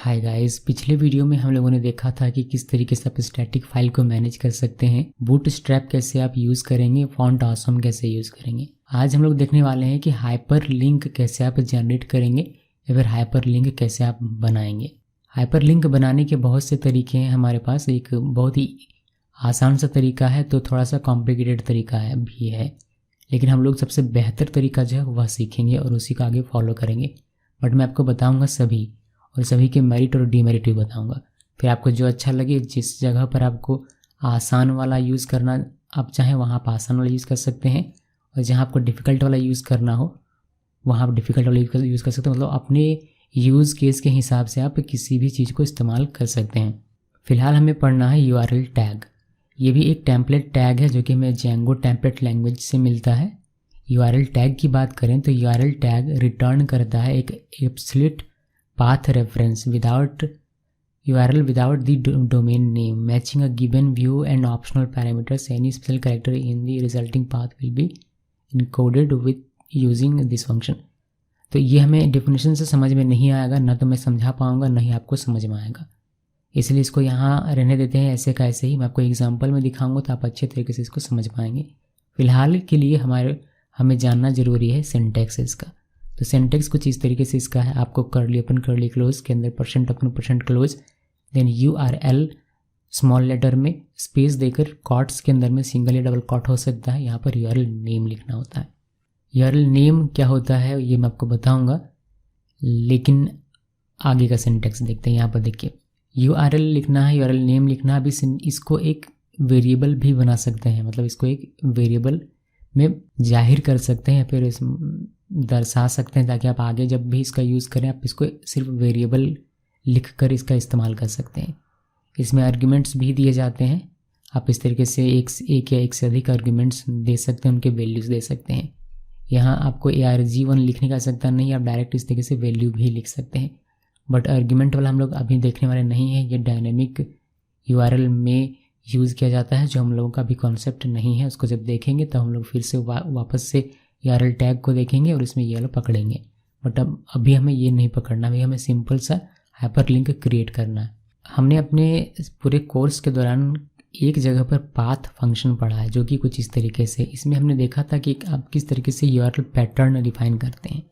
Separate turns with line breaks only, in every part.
Hi guys, पिछले video में हम लोगों ने देखा था कि किस तरीके से आप स्टैटिक फाइल को मैनेज कर सकते हैं, बूटस्ट्रैप कैसे आप यूज़ करेंगे, फॉन्ट ऑसम कैसे यूज़ करेंगे। आज हम लोग देखने वाले हैं कि हाइपर लिंक कैसे आप जनरेट करेंगे या फिर हाइपर लिंक कैसे आप बनाएंगे। हाइपर लिंक बनाने के बहुत से तरीके हैं हमारे पास। एक बहुत ही आसान सा तरीका है तो थोड़ा सा कॉम्प्लिकेटेड तरीका है भी है, लेकिन हम लोग सबसे बेहतर तरीका जो है वह सीखेंगे और उसी को आगे फॉलो करेंगे। बट मैं आपको बताऊँगा सभी, और सभी के मेरिट और डीमेरिट भी बताऊंगा। फिर आपको जो अच्छा लगे, जिस जगह पर आपको आसान वाला यूज़ करना आप चाहें वहाँ आप आसान वाला यूज़ कर सकते हैं, और जहाँ आपको डिफ़िकल्ट वाला यूज़ करना हो वहाँ आप डिफ़िकल्ट वाला यूज़ कर सकते हैं। मतलब अपने यूज़ केस के हिसाब से आप किसी भी चीज़ को इस्तेमाल कर सकते हैं। फ़िलहाल हमें पढ़ना है URL टैग। ये भी एक टेम्पलेट टैग है जो कि हमें जेंगो टेम्पलेट लैंग्वेज से मिलता है। URL टैग की बात करें तो URL टैग रिटर्न करता है एक absolute path reference without URL without the domain name, matching a given view and optional parameters. Any special character in the resulting path will be encoded with using this function. तो ये हमें definition से समझ में नहीं आएगा, ना तो मैं समझा पाऊँगा ना ही आपको समझ में आएगा, इसलिए इसको यहाँ रहने देते हैं ऐसे का ऐसे ही। मैं आपको एग्जांपल में दिखाऊंगा तो आप अच्छे तरीके से इसको समझ पाएंगे। फिलहाल के लिए हमें जानना ज़रूरी है सिंटैक्स इसका। तो सिंटैक्स कुछ इस तरीके से इसका है। आपको कर्ली ओपन कर्ली क्लोज के अंदर percent open percent close, then URL small letter में स्पेस देकर कॉट्स के अंदर में सिंगल या डबल कॉट हो सकता है। यहाँ पर URL नेम लिखना होता है। URL नेम क्या होता है ये मैं आपको बताऊंगा, लेकिन आगे का सिंटैक्स देखते हैं। यहाँ पर देखिए URL लिखना है, URL नेम लिखना है। अभी इसको एक वेरिएबल भी बना सकते हैं, मतलब इसको एक वेरिएबल में जाहिर कर सकते हैं या फिर दर्शा सकते हैं, ताकि आप आगे जब भी इसका यूज़ करें आप इसको सिर्फ वेरिएबल लिखकर इसका इस्तेमाल कर सकते हैं। इसमें आर्ग्यूमेंट्स भी दिए जाते हैं। आप इस तरीके से एक या एक से अधिक आर्ग्यूमेंट्स दे सकते हैं, उनके वैल्यूज़ दे सकते हैं। यहाँ आपको arg1 लिखने का सकता नहीं, आप डायरेक्ट इस तरीके से वैल्यू भी लिख सकते हैं। बट आर्ग्यूमेंट वाला हम लोग अभी देखने वाले नहीं है। ये डायनेमिक URL में यूज़ किया जाता है, जो हम लोगों का अभी कॉन्सेप्ट नहीं है। उसको जब देखेंगे तो हम लोग फिर से वापस से URL टैग को देखेंगे और इसमें ये वाला पकड़ेंगे। बट अभी हमें ये नहीं पकड़ना, अभी हमें सिंपल सा हाइपर लिंक क्रिएट करना है। हमने अपने पूरे कोर्स के दौरान एक जगह पर पाथ फंक्शन पढ़ा है, जो कि कुछ इस तरीके से। इसमें हमने देखा था कि आप किस तरीके से URL पैटर्न डिफाइन करते हैं।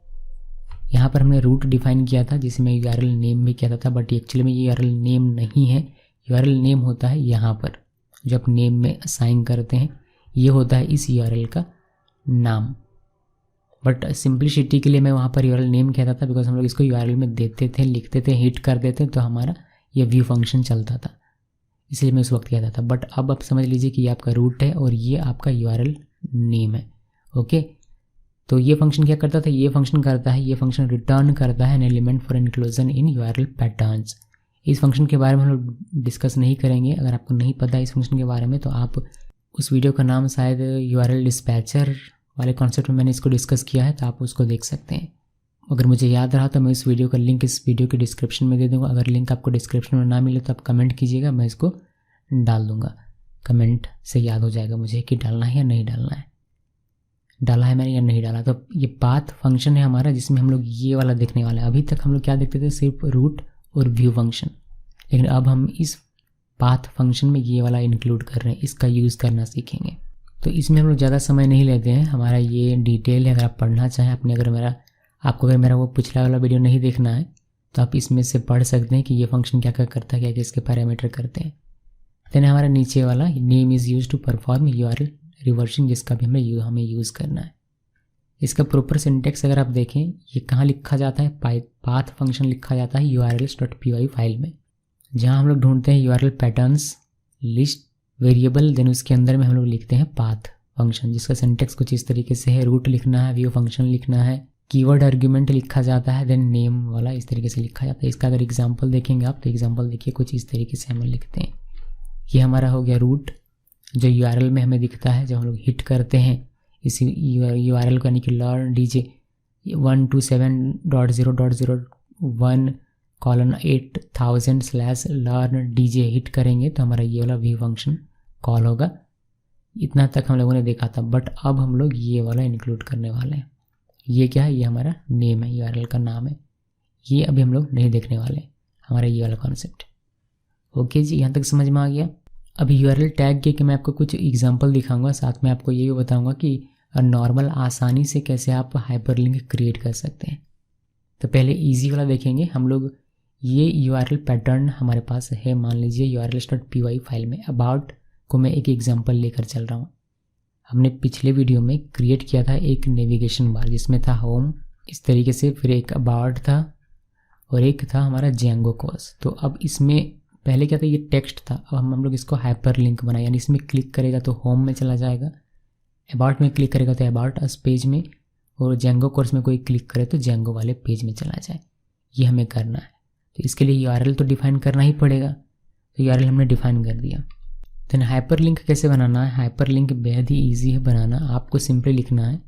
यहाँ पर हमने रूट डिफाइन किया था, जिसमें URL नेम भी किया था, बट एक्चुअली में ये URL नेम नहीं है। URL नेम होता है यहाँ पर, जो आप नेम में असाइन करते हैं, ये होता है इस URL का नाम। बट सिंप्लिसिटी के लिए मैं वहाँ पर URL नेम कहता था, बिकॉज हम लोग इसको URL में देते थे, लिखते थे, हिट कर देते तो हमारा ये व्यू फंक्शन चलता था, इसलिए मैं उस वक्त कहता था। बट अब आप समझ लीजिए कि ये आपका रूट है और ये आपका URL नेम है। ओके, तो ये फंक्शन क्या करता था, ये फंक्शन करता है, ये फंक्शन रिटर्न करता है an element for inclusion in URL patterns. इस फंक्शन के बारे में हम लोग डिस्कस नहीं करेंगे। अगर आपको नहीं पता इस फंक्शन के बारे में तो आप उस वीडियो का नाम शायद URL डिस्पैचर वाले कॉन्सेप्ट में मैंने इसको डिस्कस किया है, तो आप उसको देख सकते हैं। अगर मुझे याद रहा तो मैं इस वीडियो का लिंक इस वीडियो के डिस्क्रिप्शन में दे दूंगा। अगर लिंक आपको डिस्क्रिप्शन में ना मिले तो आप कमेंट कीजिएगा, मैं इसको डाल दूंगा। कमेंट से याद हो जाएगा मुझे कि डालना है या नहीं डालना है, डाला है मैंने या नहीं डाला। तो ये पाथ फंक्शन है हमारा, जिसमें हम लोग ये वाला देखने वाले हैं। अभी तक हम लोग क्या देखते थे, सिर्फ रूट और व्यू फंक्शन, लेकिन अब हम इस पाथ फंक्शन में ये वाला इंक्लूड कर रहे हैं, इसका यूज़ करना सीखेंगे। तो इसमें हम लोग ज़्यादा समय नहीं लेते हैं, हमारा ये डिटेल है। अगर आप पढ़ना चाहें आपको अगर मेरा वो पिछला वाला वीडियो नहीं देखना है तो आप इसमें से पढ़ सकते हैं कि ये फंक्शन क्या क्या करता है, क्या क्या इसके पैरामीटर करते हैं। देन हमारा नीचे वाला name is use to perform URL reversing, जिसका भी हमें यूज़ करना है। इसका प्रॉपर सिंटेक्स अगर आप देखें, ये कहाँ लिखा जाता है, पाथ फंक्शन लिखा जाता है urls.py फाइल में, जहाँ हम लोग ढूंढते हैं URL patterns list variable. Then उसके अंदर में हम लोग लिखते हैं पाथ फंक्शन, जिसका सिंटेक्स कुछ इस तरीके से है। रूट लिखना है, व्यू फंक्शन लिखना है, कीवर्ड आर्ग्यूमेंट लिखा जाता है, देन नेम वाला इस तरीके से लिखा जाता है। इसका अगर एग्जांपल देखेंगे आप तो एग्जांपल देखिए कुछ इस तरीके से हम लिखते हैं। ये हमारा हो गया रूट, जो URL में हमें दिखता है जब हम लोग हिट करते हैं इसी URL को, यानी कि learn dj 127.0.0.1:8000/learn dj hit करेंगे तो हमारा ये वाला व्यू फंक्शन कॉल होगा। इतना तक हम लोगों ने देखा था, बट अब हम लोग ये वाला इंक्लूड करने वाले हैं। ये क्या है, ये हमारा नेम है, URL का नाम है। ये अभी हम लोग नहीं देखने वाले। हमारा ये वाला कॉन्सेप्ट। ओके जी, यहाँ तक समझ में आ गया। अब यूआरएल टैग के मैं आपको कुछ एग्जांपल दिखाऊंगा, साथ में आपको ये भी बताऊंगा कि नॉर्मल आसानी से कैसे आप हाइपरलिंक क्रिएट कर सकते हैं। तो पहले इजी वाला देखेंगे हम लोग। ये यूआरएल पैटर्न हमारे पास है, मान लीजिए urls.py फाइल में अबाउट को मैं एक एग्जांपल लेकर चल रहा हूँ। हमने पिछले वीडियो में क्रिएट किया था एक नेविगेशन बार जिसमें था होम इस तरीके से, फिर एक अबाउट था और एक था हमारा जेंगो कोर्स। तो अब इसमें पहले क्या था, ये टेक्स्ट था, अब हम लोग इसको हाइपर लिंक बनाए, यानी इसमें क्लिक करेगा तो होम में चला जाएगा, अबाउट में क्लिक करेगा तो अबाउट अस पेज में, और जेंगो कोर्स में कोई क्लिक करे तो जेंगो वाले पेज में चला जाए। ये हमें करना है। तो इसके लिए यूआरएल तो डिफाइन करना ही पड़ेगा, तो यूआरएल हमने डिफाइन कर दिया। देन हाइपर लिंक कैसे बनाना है? हाइपर लिंक बेहद ही ईजी है बनाना। आपको सिंपली लिखना है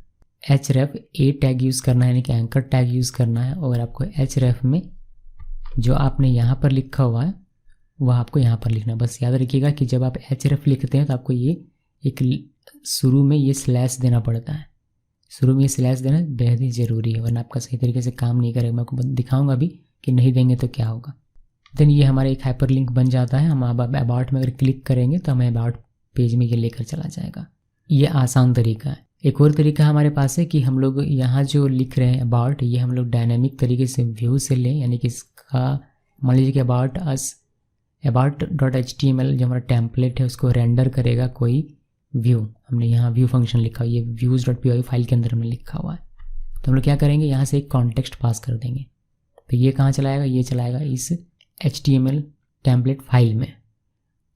href ए टैग यूज़ करना है, यानी कि एंकर टैग यूज़ करना है, और आपको href में जो आपने यहाँ पर लिखा हुआ है वह आपको यहाँ पर लिखना है। बस याद रखिएगा कि जब आप href लिखते हैं तो आपको ये एक शुरू में ये स्लैश देना पड़ता है। शुरू में ये स्लैश देना बेहद ही ज़रूरी है, वरना आपका सही तरीके से काम नहीं करेगा। मैं आपको दिखाऊंगा भी कि नहीं देंगे तो क्या होगा। देन ये हमारा एक हाइपर लिंक बन जाता है। हम अब अबाउट में अगर क्लिक करेंगे तो हमें अबाउट पेज में ये लेकर चला जाएगा। ये आसान तरीका है। एक और तरीका हमारे पास है कि हम लोग यहाँ जो लिख रहे हैं अबाउट, ये हम लोग डायनामिक तरीके से व्यू से लें, यानी कि इसका मान लीजिए कि about.html जो हमारा टेम्पलेट है उसको रेंडर करेगा कोई व्यू। हमने यहाँ व्यू फंक्शन लिखा हुआ, ये views.py फाइल के अंदर हमने लिखा हुआ है। तो हम लोग क्या करेंगे, यहाँ से एक कॉन्टेक्स्ट पास कर देंगे। तो ये कहाँ चलाएगा, ये चलाएगा इस HTML टेम्पलेट फाइल में।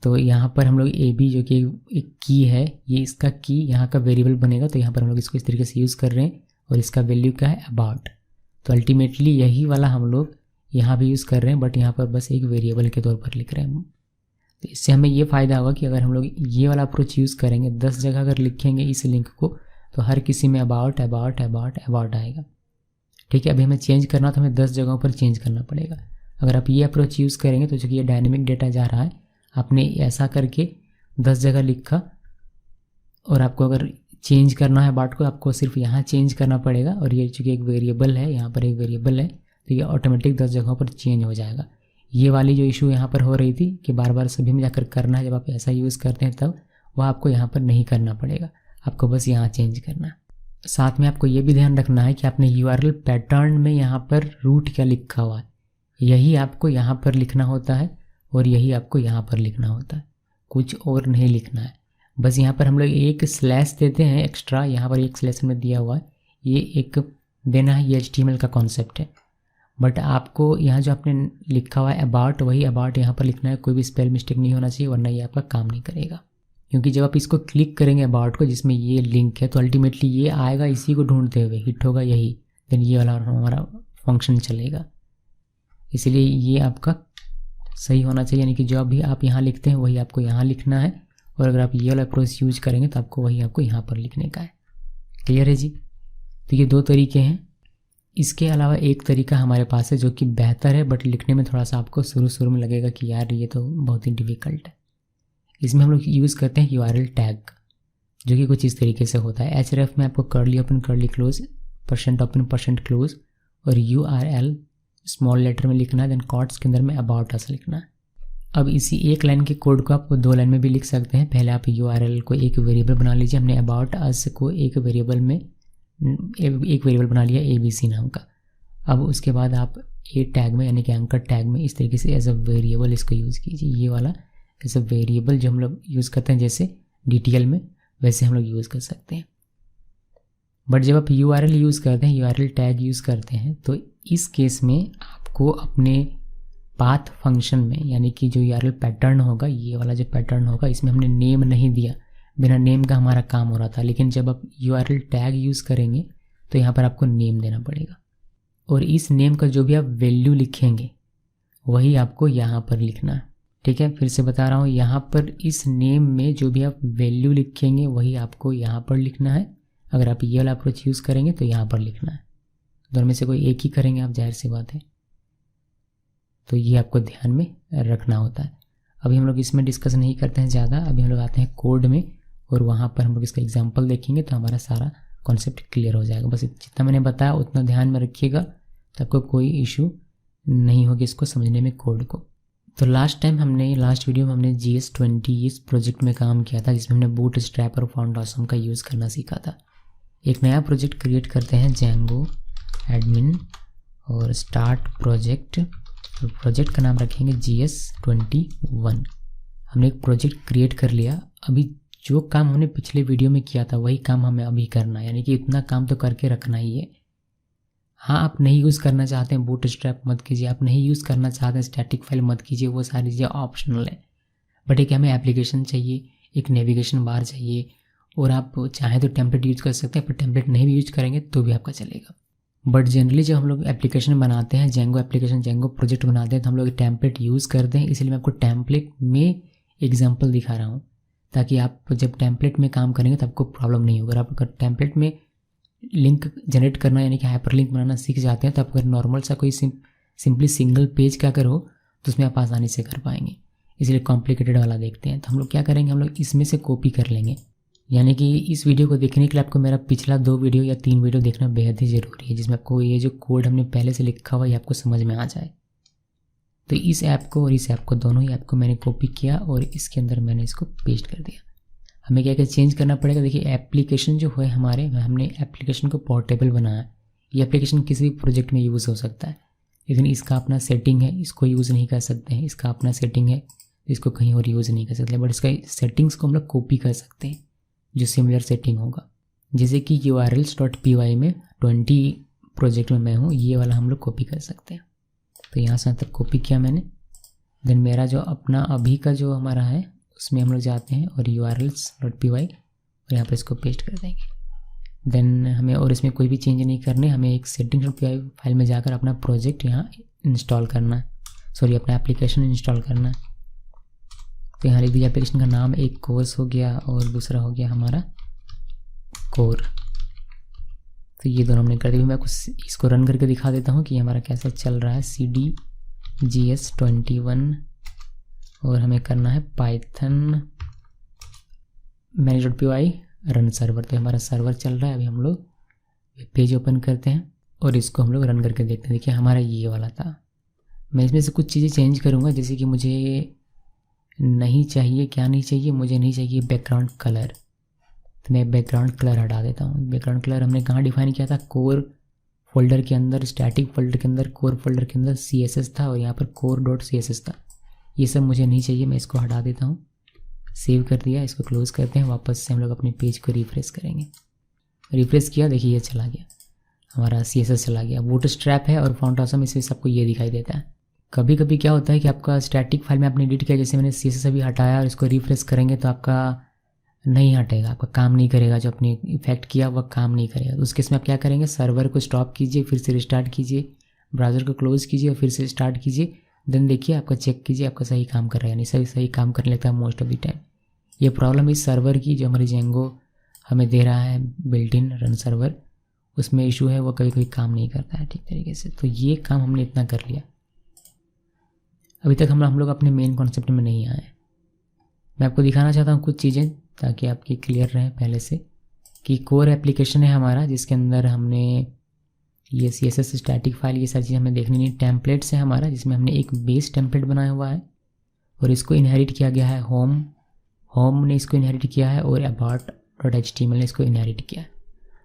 तो यहाँ पर हम लोग AB जो कि एक की है, ये इसका की यहाँ का वेरिएबल बनेगा। तो यहाँ पर हम लोग इसको इस तरीके से यूज़ कर रहे हैं, और इसका वैल्यू क्या है, अबाउट। तो अल्टीमेटली यही वाला हम लोग यहाँ भी यूज़ कर रहे हैं, बट यहाँ पर बस एक वेरिएबल के तौर पर लिख रहे हैं। तो इससे हमें ये फ़ायदा होगा कि अगर हम लोग ये वाला अप्रोच यूज़ करेंगे, 10 जगह अगर लिखेंगे इस लिंक को, तो हर किसी में अबाउट अबाउट अबाउट अबाउट आएगा। ठीक है, अभी हमें चेंज करना तो हमें 10 जगहों पर चेंज करना पड़ेगा। अगर आप ये अप्रोच यूज़ करेंगे तो चूँकि ये डायनेमिक डेटा जा रहा है, आपने ऐसा करके 10 जगह लिखा, और आपको अगर चेंज करना है अबाउट को, आपको सिर्फ यहाँ चेंज करना पड़ेगा। और ये चूँकि एक वेरिएबल है, यहाँ पर एक वेरिएबल है, तो ये ऑटोमेटिक 10 जगहों पर चेंज हो जाएगा। ये वाली जो इशू यहाँ पर हो रही थी कि बार बार सभी में जाकर करना है, जब आप ऐसा यूज़ करते हैं तब वह आपको यहाँ पर नहीं करना पड़ेगा, आपको बस यहाँ चेंज करना है। साथ में आपको ये भी ध्यान रखना है कि आपने यूआरएल पैटर्न में यहाँ पर रूट क्या लिखा हुआ है, यही आपको यहाँ पर लिखना होता है, और यही आपको यहाँ पर लिखना होता है, कुछ और नहीं लिखना है। बस यहाँ पर हम लोग एक स्लैश देते हैं एक्स्ट्रा, यहाँ पर एक स्लैश में दिया हुआ है, ये एक देना है, ये HTML का कॉन्सेप्ट है। बट आपको यहाँ जो आपने लिखा हुआ है अबाउट, वही अबाउट यहाँ पर लिखना है, कोई भी स्पेल मिस्टेक नहीं होना चाहिए, वरना ये आपका काम नहीं करेगा। क्योंकि जब आप इसको क्लिक करेंगे अबाउट को, जिसमें ये लिंक है, तो अल्टीमेटली ये आएगा इसी को ढूंढते हुए, हिट होगा यही, देन ये वाला हमारा फंक्शन चलेगा। इसलिए ये आपका सही होना चाहिए, यानी कि जो भी आप यहाँ लिखते हैं वही आपको यहाँ लिखना है, और अगर आप ये वाला अप्रोच यूज करेंगे तो आपको वही आपको यहाँ पर लिखने का है। क्लियर है जी? तो ये 2 तरीके हैं। इसके अलावा एक तरीका हमारे पास है जो कि बेहतर है, बट लिखने में थोड़ा सा आपको शुरू में लगेगा कि यार ये तो बहुत ही डिफ़िकल्ट है। इसमें हम लोग यूज़ करते हैं यूआरएल टैग, जो कि कुछ इस तरीके से होता है। href में आपको curly open curly close, % open % close, और URL स्मॉल लेटर में लिखना है, देन कॉट्स के अंदर में अबाउट अस लिखना है। अब इसी एक लाइन के कोड को आप 2 लाइन में भी लिख सकते हैं। पहले आप URL को एक वेरिएबल बना लीजिए। हमने अबाउट अस को एक वेरिएबल बना लिया ABC नाम का। अब उसके बाद आप ए टैग में, यानी कि एंकर टैग में इस तरीके से एज अ वेरिएबल इसको यूज़ कीजिए। ये वाला एज अ वेरिएबल जो हम लोग यूज़ करते हैं जैसे DTL में, वैसे हम लोग यूज़ कर सकते हैं। बट जब आप URL यूज़ करते हैं, URL टैग यूज़ करते हैं, तो इस केस में आपको अपने पाथ फंक्शन में, यानी कि जो URL पैटर्न होगा, ये वाला जो पैटर्न होगा, इसमें हमने नेम नहीं दिया, बिना नेम का हमारा काम हो रहा था। लेकिन जब आप URL टैग यूज़ करेंगे तो यहाँ पर आपको नेम देना पड़ेगा, और इस नेम का जो भी आप वैल्यू लिखेंगे वही आपको यहाँ पर लिखना है। ठीक है, फिर से बता रहा हूँ, यहाँ पर इस नेम में जो भी आप वैल्यू लिखेंगे वही आपको यहाँ पर लिखना है। अगर आप ये वाला अप्रोच यूज़ करेंगे तो यहाँ पर लिखना है। दोनों में से कोई एक ही करेंगे आप, जाहिर सी बात है। तो ये आपको ध्यान में रखना होता है। अभी हम लोग इसमें डिस्कस नहीं करते हैं ज़्यादा, अभी हम लोग आते हैं कोड में, और वहाँ पर हम लोग इसका एग्जांपल देखेंगे तो हमारा सारा कॉन्सेप्ट क्लियर हो जाएगा। बस जितना मैंने बताया उतना ध्यान में रखिएगा, तो आपको कोई इशू नहीं होगी इसको समझने में कोड को। तो लास्ट वीडियो में हमने GS20 इस प्रोजेक्ट में काम किया था, जिसमें हमने बूटस्ट्रैप और फाउंड ऑसम का यूज़ करना सीखा था। एक नया प्रोजेक्ट क्रिएट करते हैं, जेंगो एडमिन और स्टार्ट प्रोजेक्ट। तो प्रोजेक्ट का नाम रखेंगे GS21। हमने एक प्रोजेक्ट क्रिएट कर लिया। अभी जो काम हमने पिछले वीडियो में किया था वही काम हमें अभी करना है, यानी कि इतना काम तो करके रखना ही है। हाँ, आप नहीं यूज़ करना चाहते हैं बूटस्ट्रैप मत कीजिए, आप नहीं यूज़ करना चाहते हैं स्टैटिक फाइल मत कीजिए, वो सारी चीज़ें ऑप्शनल है। बट एक हमें एप्लीकेशन चाहिए, एक नेविगेशन बार चाहिए, और आप चाहें तो टेम्पलेट यूज़ कर सकते हैं, पर टेम्पलेट नहीं भी यूज करेंगे तो भी आपका चलेगा। बट जनरली जब हम लोग एप्लीकेशन बनाते हैं, जेंगो एप्लीकेशन, जेंगो प्रोजेक्ट बनाते हैं, तो हम लोग टेम्पलेट यूज़ करते हैं। इसलिए मैं आपको टेम्पलेट में एग्जाम्पल दिखा रहा हूँ, ताकि आप जब टेम्पलेट में काम करेंगे तो आपको प्रॉब्लम नहीं होगा। आप अगर टेम्पलेट में लिंक जनरेट करना यानी कि हाइपर लिंक बनाना सीख जाते हैं, तो आप अगर नॉर्मल सा कोई सिंपली सिंगल पेज का अगर हो तो उसमें आप आसानी से कर पाएंगे। इसलिए कॉम्प्लिकेटेड वाला देखते हैं। तो हम लोग क्या करेंगे, हम लोग इसमें से कॉपी कर लेंगे। यानी कि इस वीडियो को देखने के लिए आपको मेरा पिछला 2 वीडियो या 3 वीडियो देखना बेहद ही ज़रूरी है, जिसमें आपको ये जो कोड हमने पहले से लिखा हुआ है आपको समझ में आ जाए। तो इस ऐप को और इस ऐप को, दोनों ही ऐप को मैंने कॉपी किया और इसके अंदर मैंने इसको पेस्ट कर दिया। हमें क्या क्या चेंज करना पड़ेगा, देखिए एप्लीकेशन जो है हमारे, हमने एप्लीकेशन को पोर्टेबल बनाया। ये एप्लीकेशन किसी भी प्रोजेक्ट में यूज़ हो सकता है, लेकिन इसका अपना सेटिंग है, इसको यूज़ नहीं कर सकते हैं। इसका अपना सेटिंग है, इसको कहीं और यूज़ नहीं कर सकते, बट इसका सेटिंग्स को हम लोग कॉपी कर सकते हैं जो सिमिलर सेटिंग होगा। जैसे कि urls.py में 20 प्रोजेक्ट में मैं हूँ, ये वाला हम लोग कॉपी कर सकते हैं। तो यहाँ से तक कॉपी किया मैंने। देन मेरा जो अपना अभी का जो हमारा है उसमें हम लोग जाते हैं और urls.py और यहाँ पर इसको पेस्ट कर देंगे। देन हमें और इसमें कोई भी चेंज नहीं करने, हमें एक settings.py फाइल में जाकर अपना प्रोजेक्ट यहाँ इंस्टॉल करना है, अपना एप्लीकेशन इंस्टॉल करना है। तो यहाँ लिख दीजिए एप्लीकेशन का नाम, एक कोर्स हो गया और दूसरा हो गया हमारा कोर। तो ये दोनों हमने कर दिया। मैं कुछ इसको रन करके दिखा देता हूँ कि हमारा कैसा चल रहा है। CD GS21 और हमें करना है python manage.py रन सर्वर। तो हमारा सर्वर चल रहा है। अभी हम लोग पेज ओपन करते हैं और इसको हम लोग रन करके देखते हैं। देखिए हमारा ये वाला था। मैं इसमें से कुछ चीज़ें चेंज करूँगा, जैसे कि मुझे नहीं चाहिए, क्या नहीं चाहिए, मुझे नहीं चाहिए बैकग्राउंड कलर। तो मैं बैकग्राउंड कलर हटा देता हूँ। बैकग्राउंड कलर हमने कहाँ डिफाइन किया था, कोर फोल्डर के अंदर, स्टैटिक फोल्डर के अंदर, कोर फोल्डर के अंदर CSS था और यहाँ पर core.css था। ये सब मुझे नहीं चाहिए, मैं इसको हटा देता हूँ। सेव कर दिया, इसको क्लोज करते हैं। वापस से हम लोग अपने पेज को रिफ्रेश करेंगे। रिफ्रेश किया, देखिए ये चला गया, हमारा CSS चला गया। बूटस्ट्रैप है और फाउंड ऑसम, इसमें सबको ये दिखाई देता है। कभी कभी क्या होता है कि आपका स्टैटिक फाइल में आपने एडिट किया, जैसे मैंने CSS अभी हटाया और इसको रिफ्रेश करेंगे तो आपका नहीं हटेगा, आपका काम नहीं करेगा, जो आपने इफेक्ट किया वह काम नहीं करेगा। उस केस में आप क्या करेंगे, सर्वर को स्टॉप कीजिए, फिर से रिस्टार्ट कीजिए, ब्राउज़र को क्लोज कीजिए और फिर से स्टार्ट कीजिए। देन देखिए आपका चेक कीजिए आपका सही काम कर रहा है, यानी सही काम करने लगता है मोस्ट ऑफ द टाइम। ये प्रॉब्लम इस सर्वर की, जो हमारी जेंगो हमें दे रहा है बिल्ट इन रन सर्वर, उसमें इशू है, वो कभी कभी काम नहीं करता है ठीक तरीके से। तो ये काम हमने इतना कर लिया। अभी तक हम लोग अपने मेन कॉन्सेप्ट में नहीं आए। मैं आपको दिखाना चाहता हूँ कुछ चीज़ें ताकि आपकी क्लियर रहे पहले से, कि कोर एप्लीकेशन है हमारा, जिसके अंदर हमने ये CSS स्टैटिक फाइल, ये सारी चीज़ें हमें देखनी नहीं। टेम्पलेट्स है हमारा, जिसमें हमने एक बेस टेम्पलेट बनाया हुआ है और इसको इनहेरिट किया गया है होम ने इसको इनहेरिट किया है और about.html ने इसको इनहेरिट किया है।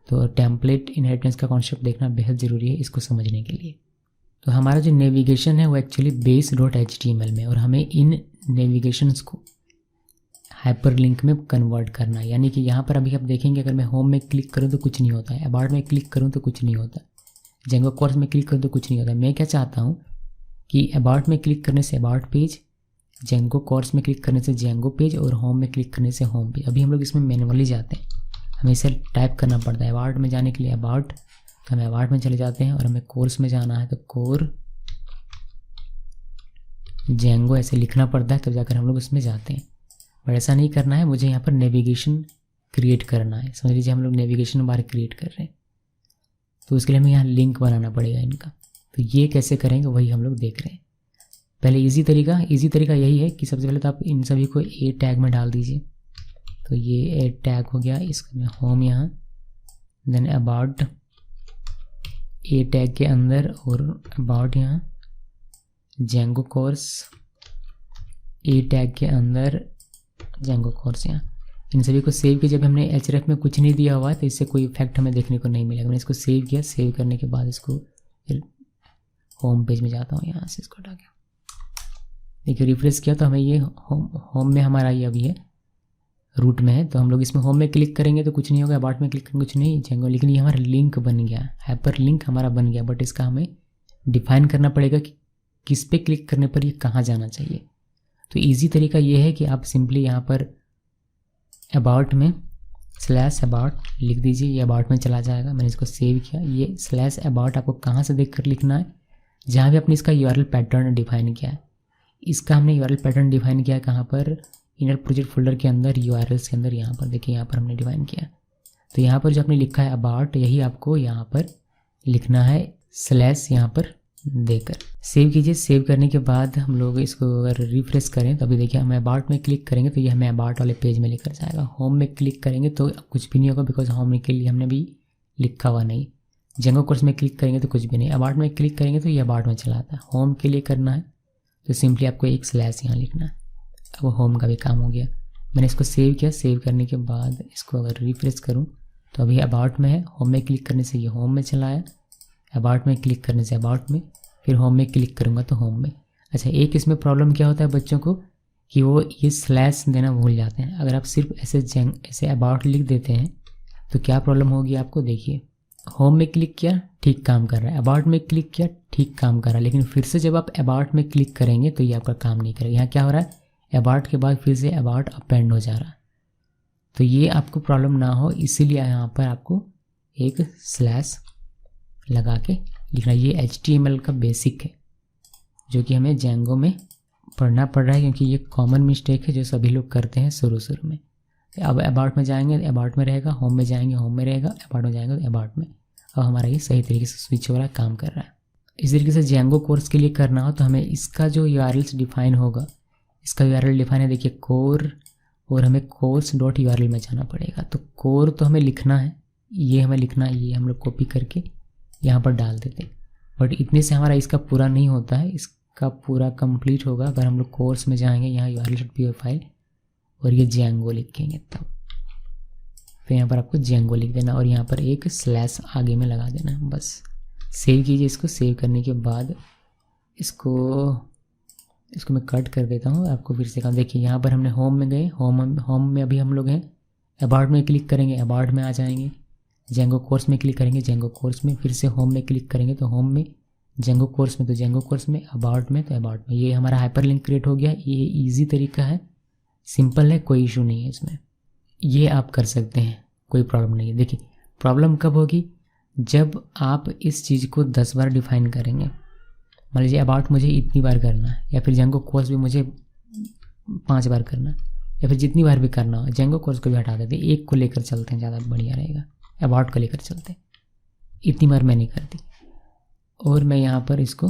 तो टेम्पलेट इनहेरिटेंस का कॉन्सेप्ट देखना बेहद ज़रूरी है इसको समझने के लिए। तो हमारा जो नेविगेशन है वो एक्चुअली base.html में, और हमें इन नेविगेशंस को हाइपरलिंक में कन्वर्ट करना है। यानी कि यहाँ पर अभी आप देखेंगे, अगर मैं होम में क्लिक करूँ तो कुछ नहीं होता है, अबाउट में क्लिक करूँ तो कुछ नहीं होता, जेंगो कोर्स में क्लिक करूँ तो कुछ नहीं होता। मैं क्या चाहता हूँ कि अबाउट में क्लिक करने say about page, Django course में क्लिक करने से जेंगो पेज और होम में क्लिक करने से होम पेज। अभी हम लोग इसमें मैनुअली जाते हैं, हमें इसे टाइप करना पड़ता है। अबाउट में जाने के लिए अबाउट, तो हमें अबाउट में चले जाते हैं, और हमें कोर्स में जाना है तो कोर जेंगो ऐसे लिखना पड़ता है, तब जाकर हम लोग उसमें जाते हैं। बट ऐसा नहीं करना है, मुझे यहाँ पर नेविगेशन क्रिएट करना है। समझ लीजिए हम लोग नेविगेशन बार क्रिएट कर रहे हैं, तो उसके लिए हमें यहाँ लिंक बनाना पड़ेगा इनका। तो ये कैसे करेंगे वही हम लोग देख रहे हैं। पहले इजी तरीका यही है कि सबसे पहले तो आप इन सभी को ए टैग में डाल दीजिए। तो ये ए टैग हो गया, इसका मैं होम यहाँ, देन अबाउट ए टैग के अंदर और अबाउट यहाँ, जेंगो कोर्स ए टैग के अंदर जेंगो कोर्स यहाँ, इन सभी को सेव किया। जब हमने href में कुछ नहीं दिया हुआ है तो इससे कोई इफेक्ट हमें देखने को नहीं मिलेगा। मैंने इसको सेव किया, सेव करने के बाद इसको होम पेज में जाता हूँ, यहाँ से इसको हटा के देखिए रिफ्रेश किया तो हमें ये होम में हमारा ये अभी है, रूट में है। तो हम लोग इसमें होम में क्लिक करेंगे तो कुछ नहीं होगा, अबाउट में क्लिक करेंगे कुछ नहीं जेंगो, लेकिन ये हमारा लिंक बन गया, हाइपर लिंक हमारा बन गया। बट इसका हमें डिफाइन करना पड़ेगा कि किस पे क्लिक करने पर ये कहाँ जाना चाहिए। तो ईजी तरीका ये है कि आप सिंपली यहाँ पर अबाउट में /about लिख दीजिए, ये अबाउट में चला जाएगा। मैंने इसको सेव किया। ये /about आपको कहाँ से देख कर लिखना है, जहाँ भी आपने इसका URL पैटर्न डिफाइन किया है। इसका हमने URL पैटर्न डिफाइन किया है कहाँ पर, इनर प्रोजेक्ट फोल्डर के अंदर URLs के अंदर, यहाँ पर देखिए, यहाँ पर हमने डिफाइन किया। तो यहाँ पर जो आपने लिखा है अबाउट, यही आपको यहाँ पर लिखना है / यहाँ पर देकर। सेव कीजिए। सेव करने के बाद हम लोग इसको अगर रिफ्रेश करें तो अभी देखिए हम अबाउट में क्लिक करेंगे तो ये हमें अबाउट वाले पेज में लेकर जाएगा। होम में क्लिक करेंगे तो कुछ भी नहीं होगा, बिकॉज होम के लिए हमने भी लिखा हुआ नहीं। जेंगो कोर्स में क्लिक करेंगे तो कुछ भी नहीं। अबाउट में क्लिक करेंगे तो ये अबाउट में चला आता है। होम के लिए करना है तो सिंपली आपको एक / यहाँ लिखना है। अब होम का भी काम हो गया। मैंने इसको सेव किया। सेव करने के बाद इसको अगर रिफ्रेश करूँ तो अभी अबाउट में है। होम में क्लिक करने से ये होम में चला आया, अबाउट में क्लिक करने से अबाउट में, फिर होम में क्लिक करूँगा तो होम में। अच्छा, एक इसमें प्रॉब्लम क्या होता है बच्चों को कि वो ये / देना भूल जाते हैं। अगर आप सिर्फ ऐसे अबाउट लिख देते हैं तो क्या प्रॉब्लम होगी आपको, देखिए होम में क्लिक किया ठीक काम कर रहा है, अबाउट में क्लिक किया ठीक काम कर रहा है, लेकिन फिर से जब आप अबाउट में क्लिक करेंगे तो ये आपका काम नहीं करेगा। यहाँ क्या हो रहा है, अबाउट के बाद फिर से अबाउट अपेंड हो जा रहा है। तो ये आपको प्रॉब्लम ना हो इसीलिए यहाँ पर आपको एक / लगा के लिखना। ये HTML का बेसिक है जो कि हमें जेंगो में पढ़ना पड़ रहा है, क्योंकि ये कॉमन मिस्टेक है जो सभी लोग करते हैं शुरू में। अब अबाउट में जाएंगे तो अबाउट में रहेगा, होम में जाएंगे होम में रहेगा, अबाउट में जाएंगे तो अबाउट में। अब हमारा ये सही तरीके से स्विच हो रहा है, काम कर रहा है। इस तरीके से जेंगो कोर्स के लिए करना हो तो हमें इसका जो URLs डिफाइन होगा, इसका URL डिफाइन है देखिए कोर, और हमें course.url में जाना पड़ेगा। तो कोर तो हमें लिखना है, ये हमें लिखना है, ये हम लोग कॉपी करके यहाँ पर डाल देते हैं। बट इतने से हमारा इसका पूरा नहीं होता है, इसका पूरा कंप्लीट होगा अगर हम लोग कोर्स में जाएंगे, यहाँ url.py फाइल और ये जेंगो लिखेंगे तब। फिर यहाँ पर आपको जेंगो लिख देना और यहाँ पर एक / आगे में लगा देना है, बस। सेव कीजिए इसको। सेव करने के बाद इसको मैं कट कर देता हूँ, आपको फिर से काम। देखिए यहाँ पर हमने होम में गए, होम में अभी हम लोग हैं। अबाउट में क्लिक करेंगे, अबाउट में आ जाएंगे। जेंगो कोर्स में क्लिक करेंगे, जेंगो कोर्स में। फिर से होम में क्लिक करेंगे तो होम में, जेंगो कोर्स में तो जेंगो कोर्स में, अबाउट में तो अबाउट में। ये हमारा हाइपर लिंक क्रिएट हो गया। ये ईजी तरीका है, सिंपल है, कोई इशू नहीं है इसमें। ये आप कर सकते हैं, कोई प्रॉब्लम नहीं है। देखिए प्रॉब्लम कब होगी, जब आप इस चीज़ को 10 बार डिफाइन करेंगे। मान लीजिए अबाउट मुझे इतनी बार करना है, या फिर जेंगो कोर्स भी मुझे 5 बार करना है, या फिर जितनी बार भी करना हो। जेंगो कोर्स को भी हटा देते हैं, एक को लेकर चलते हैं, ज़्यादा बढ़िया रहेगा। अबाउट को लेकर चलते हैं, इतनी बार मैं नहीं करती। और मैं यहाँ पर इसको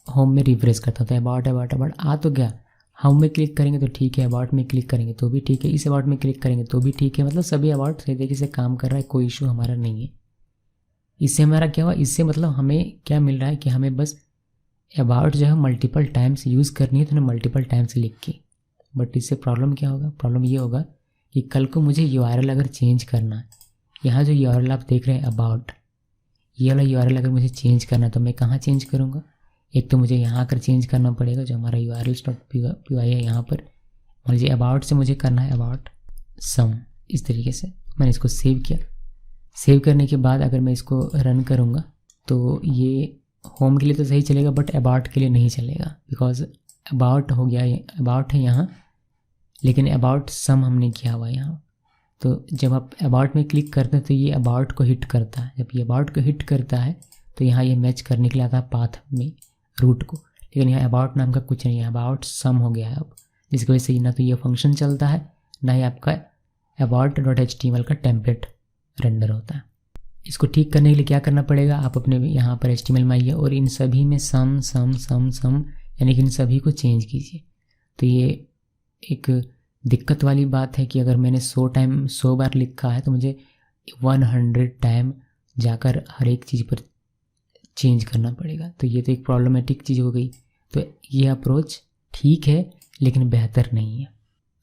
होम में रिफ्रेश करता था, अबाउट आ तो गया। होम में क्लिक करेंगे तो ठीक है, अबाउट में क्लिक करेंगे तो भी ठीक है, इस अबाउट में क्लिक करेंगे तो भी ठीक है। मतलब सभी अबाउट सही तरीके से काम कर रहा है, कोई इशू हमारा नहीं है। इससे हमारा क्या हुआ, इससे मतलब हमें क्या मिल रहा है कि हमें बस अबाउट जो है मल्टीपल टाइम्स यूज़ करनी है, तो मैंने मल्टीपल टाइम्स लिख की। बट इससे प्रॉब्लम क्या होगा, प्रॉब्लम ये होगा कि कल को मुझे URL अगर चेंज करना है, यहाँ जो URL आप देख रहे हैं अबाउट, ये वाला URL अगर मुझे चेंज करना है तो मैं कहाँ चेंज करूँगा। एक तो मुझे यहाँ आकर चेंज करना पड़ेगा, जो हमारा urls.py है यहाँ पर। मान लीजिए अबाउट से मुझे करना है अबाउट सम, इस तरीके से। मैंने इसको सेव किया। सेव करने के बाद अगर मैं इसको रन करूँगा तो ये होम के लिए तो सही चलेगा, बट अबाउट के लिए नहीं चलेगा, बिकॉज अबाउट हो गया, अबाउट है यहाँ, लेकिन अबाउट सम हमने किया हुआ यहाँ। तो जब आप अबाउट में क्लिक करते हैं तो ये अबाउट को हिट करता है। जब ये अबाउट को हिट करता है तो यहाँ ये मैच करने के लिए आता है पाथ में रूट को, लेकिन यहाँ अबाउट नाम का कुछ नहीं है, अबाउट सम हो गया है अब, जिसकी वजह से ना तो ये फंक्शन चलता है, ना ही आपका about.html का टेम्पलेट रेंडर होता है। इसको ठीक करने के लिए क्या करना पड़ेगा, आप अपने यहाँ पर HTML में आइए और इन सभी में सम सम सम सम यानी कि इन सभी को चेंज कीजिए। तो ये एक दिक्कत वाली बात है कि अगर मैंने 100 बार लिखा है तो मुझे 100 टाइम जाकर हर एक चीज़ पर चेंज करना पड़ेगा। तो ये तो एक प्रॉब्लमेटिक चीज़ हो गई। तो ये अप्रोच ठीक है लेकिन बेहतर नहीं है।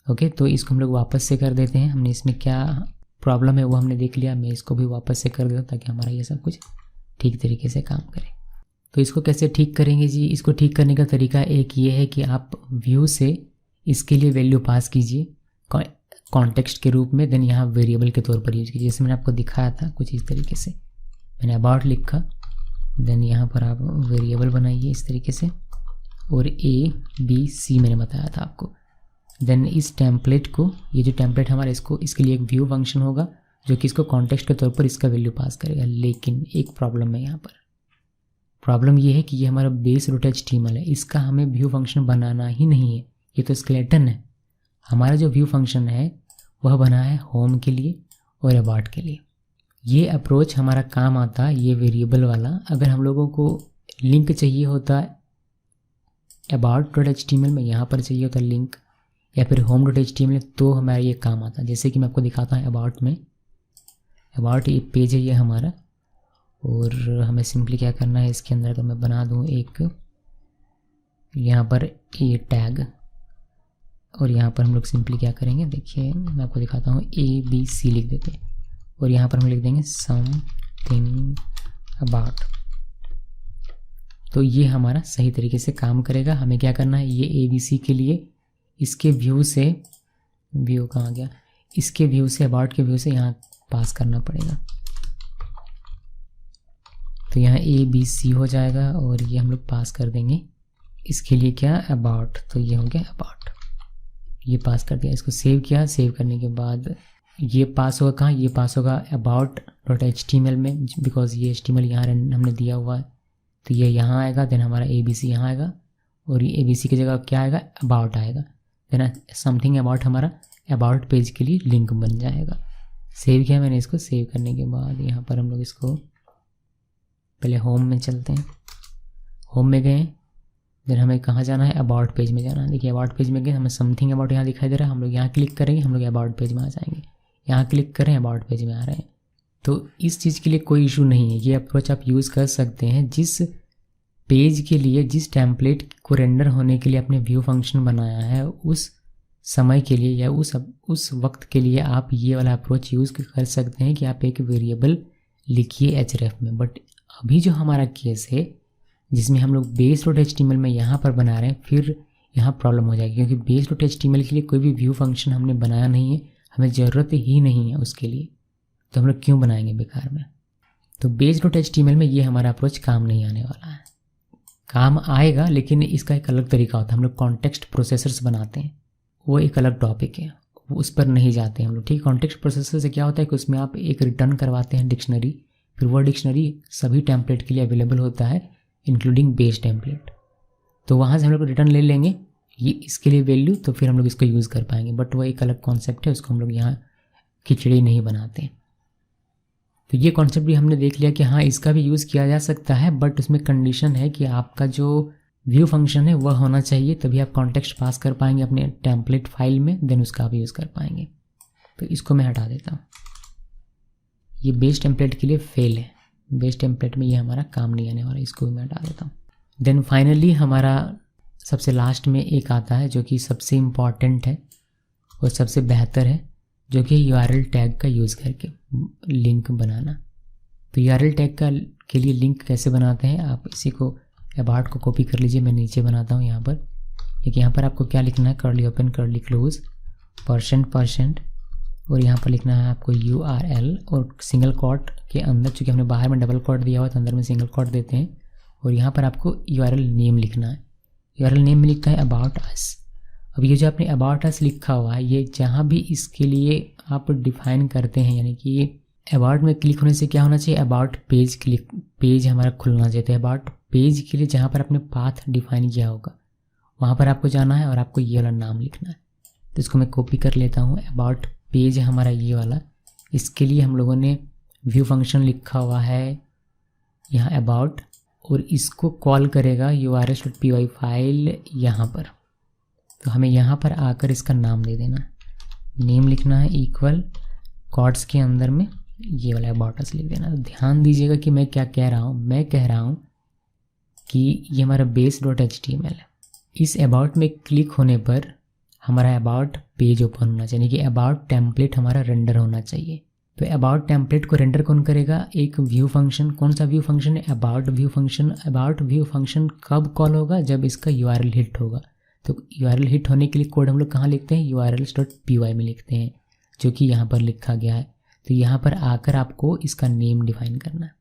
ओके, तो इसको हम लोग वापस से कर देते हैं। हमने इसमें क्या प्रॉब्लम है वो हमने देख लिया। मैं इसको भी वापस से कर देता हूँ ताकि हमारा ये सब कुछ ठीक तरीके से काम करे। तो इसको कैसे ठीक करेंगे जी? इसको ठीक करने का तरीका एक ये है कि आप व्यू से इसके लिए वैल्यू पास कीजिए कॉन्टेक्स्ट के रूप में, देन यहाँ वेरिएबल के तौर पर यूज कीजिए। जैसे मैंने आपको दिखाया था कुछ इस तरीके से, मैंने अबाउट लिखा, देन यहाँ पर आप वेरिएबल बनाइए इस तरीके से, और ABC मैंने बताया था आपको। देन इस टेम्पलेट को, ये जो टेम्पलेट हमारा, इसके लिए एक व्यू फंक्शन होगा जो कि इसको कॉन्टेक्स्ट के तौर पर इसका वैल्यू पास करेगा। लेकिन एक प्रॉब्लम है यहाँ पर। प्रॉब्लम ये है कि ये हमारा बेस डॉट HTML है, इसका हमें व्यू फंक्शन बनाना ही नहीं है। ये तो स्केलेटन है। हमारा जो व्यू फंक्शन है वह बना है होम के लिए और अबाउट के लिए। ये अप्रोच हमारा काम आता है, ये वेरिएबल वाला। अगर हम लोगों को लिंक चाहिए होता है अबाउट डॉट HTML में, यहाँ पर चाहिए होता लिंक, या फिर होम डॉट HTML, तो हमारा ये काम आता है। जैसे कि मैं आपको दिखाता हूँ अबाउट में। अबाउट ये पेज है ये हमारा, और हमें सिंपली क्या करना है इसके अंदर, तो मैं बना दूँ एक यहाँ पर ये टैग, और यहाँ पर हम लोग सिंपली क्या करेंगे, देखिए मैं आपको दिखाता हूँ, ABC लिख देते हैं, और यहाँ पर हम लिख देंगे समथिंग अबाउट। तो ये हमारा सही तरीके से काम करेगा। हमें क्या करना है, ये ABC के लिए इसके व्यू से, व्यू कहाँ गया, इसके व्यू से, अबाउट के व्यू से यहाँ पास करना पड़ेगा। तो यहाँ ABC हो जाएगा, और ये हम लोग पास कर देंगे इसके लिए क्या, अबाउट। तो ये हो गया अबाउट, ये पास कर दिया। इसको सेव किया, सेव करने के बाद ये पास होगा कहाँ, ये पास होगा अबाउट डॉट HTML में, बिकॉज ये HTML यहाँ हमने दिया हुआ है। तो ये यहाँ आएगा, देन हमारा ABC यहाँ आएगा, और ये ABC की जगह क्या आएगा, अबाउट आएगा। देन समथिंग अबाउट हमारा अबाउट पेज के लिए लिंक बन जाएगा। सेव किया मैंने इसको। सेव करने के बाद यहाँ पर हम लोग इसको पहले होम में चलते हैं। होम में गए, देन हमें कहाँ जाना है, अबाउट पेज में जाना है। देखिए अबाउट पेज में गए, हमें समथिंग अबाउट यहाँ दिखाई दे रहा है, हम लोग यहाँ क्लिक करेंगे, हम लोग अबाउट पेज में आ जाएंगे। यहाँ क्लिक करें, अबाउट पेज में आ रहे हैं। तो इस चीज़ के लिए कोई इशू नहीं है। ये अप्रोच आप यूज़ कर सकते हैं। जिस पेज के लिए, जिस टेम्पलेट को रेंडर होने के लिए आपने व्यू फंक्शन बनाया है, उस समय के लिए या उस वक्त के लिए आप ये वाला अप्रोच यूज़ कर सकते हैं कि आप एक वेरिएबल लिखिए href में। बट अभी जो हमारा केस है जिसमें हम लोग बेस डॉट HTML में यहाँ पर बना रहे हैं, फिर यहाँ प्रॉब्लम हो जाएगी, क्योंकि बेस डॉट HTML के लिए कोई भी व्यू फंक्शन हमने बनाया नहीं है, हमें ज़रूरत ही नहीं है उसके लिए, तो हम लोग क्यों बनाएंगे बेकार में। तो बेस डॉट HTML में ये हमारा अप्रोच काम नहीं आने वाला है। काम आएगा लेकिन इसका एक अलग तरीका होता है। हम लोग कॉन्टेक्स्ट प्रोसेसर्स बनाते हैं, वो एक अलग टॉपिक है, उस पर नहीं जाते हम लोग। ठीक, कॉन्टेक्स्ट प्रोसेसर से क्या होता है कि उसमें आप एक रिटर्न करवाते हैं डिक्शनरी, फिर वो डिक्शनरी सभी टेम्पलेट के लिए अवेलेबल होता है इंक्लूडिंग बेस टेम्पलेट। तो वहाँ से हम लोग रिटर्न ले लेंगे ये इसके लिए वैल्यू, तो फिर हम लोग इसको यूज़ कर पाएंगे। बट वो एक अलग कॉन्सेप्ट है, उसको हम लोग यहाँ खिचड़ी नहीं बनाते। तो ये कॉन्सेप्ट भी हमने देख लिया कि हाँ इसका भी यूज़ किया जा सकता है, बट उसमें कंडीशन है कि आपका जो व्यू फंक्शन है वह होना चाहिए, तभी आप कॉन्टेक्स्ट पास कर पाएंगे अपने टेम्पलेट फाइल में, देन उसका आप यूज़ कर पाएंगे। तो इसको मैं हटा देता हूँ, ये बेस टेम्पलेट के लिए फेल है। बेस टेम्पलेट में ये हमारा काम नहीं आने वाला, इसको भी मैं हटा देता हूँ। देन फाइनली हमारा सबसे लास्ट में एक आता है जो कि सबसे इम्पॉर्टेंट है और सबसे बेहतर है, जो कि URL टैग का यूज़ करके लिंक बनाना। तो URL टैग के लिए लिंक कैसे बनाते हैं, आप इसी को अबाउट को कॉपी कर लीजिए, मैं नीचे बनाता हूँ यहाँ पर। देखिए यहाँ पर आपको क्या लिखना है, कर्ली ओपन कर्ली क्लोज %%, और यहाँ पर लिखना है आपको URL, और सिंगल कोट के अंदर, चूँकि हमने बाहर में डबल कोट दिया हुआ तो अंदर में सिंगल कोट देते हैं, और यहाँ पर आपको URL नेम लिखना है। URL नेम में लिखा है अबाउट अस। अब ये जो आपने अबाउट अस लिखा हुआ है, ये जहाँ भी इसके लिए आप डिफाइन करते हैं, यानी कि ये अबाउट में क्लिक होने से क्या होना चाहिए, अबाउट पेज क्लिक, पेज हमारा खुलना चाहिए। अबाउट पेज के लिए जहाँ पर आपने पाथ डिफाइन किया होगा वहाँ पर आपको जाना है और आपको ये वाला नाम लिखना है। तो इसको मैं कॉपी कर लेता हूँ। अबाउट पेज है हमारा ये वाला, इसके लिए हम लोगों ने व्यू फंक्शन लिखा हुआ है यहाँ अबाउट, और इसको कॉल करेगा urs.py फाइल यहाँ पर। तो हमें यहाँ पर आकर इसका नाम दे देना, नेम लिखना है इक्वल कॉट्स के अंदर में ये वाला अबाउट अस लिख देना। तो ध्यान दीजिएगा कि मैं क्या कह रहा हूँ, मैं कह रहा हूँ कि ये हमारा base.html है। इस अबाउट में क्लिक होने पर हमारा अबाउट पेज ओपन होना चाहिए, यानी कि अबाउट टेम्पलेट हमारा रेंडर होना चाहिए। तो अबाउट टेम्पलेट को रेंडर कौन करेगा? एक व्यू फंक्शन। कौन सा व्यू फंक्शन है? About view function. About view function कब कॉल होगा? जब इसका URL हिट होगा। तो URL हिट होने के लिए कोड हम लोग कहाँ लिखते हैं? urls.py में लिखते हैं, जो कि यहाँ पर लिखा गया है। तो यहाँ पर आकर आपको इसका नेम डिफाइन करना है,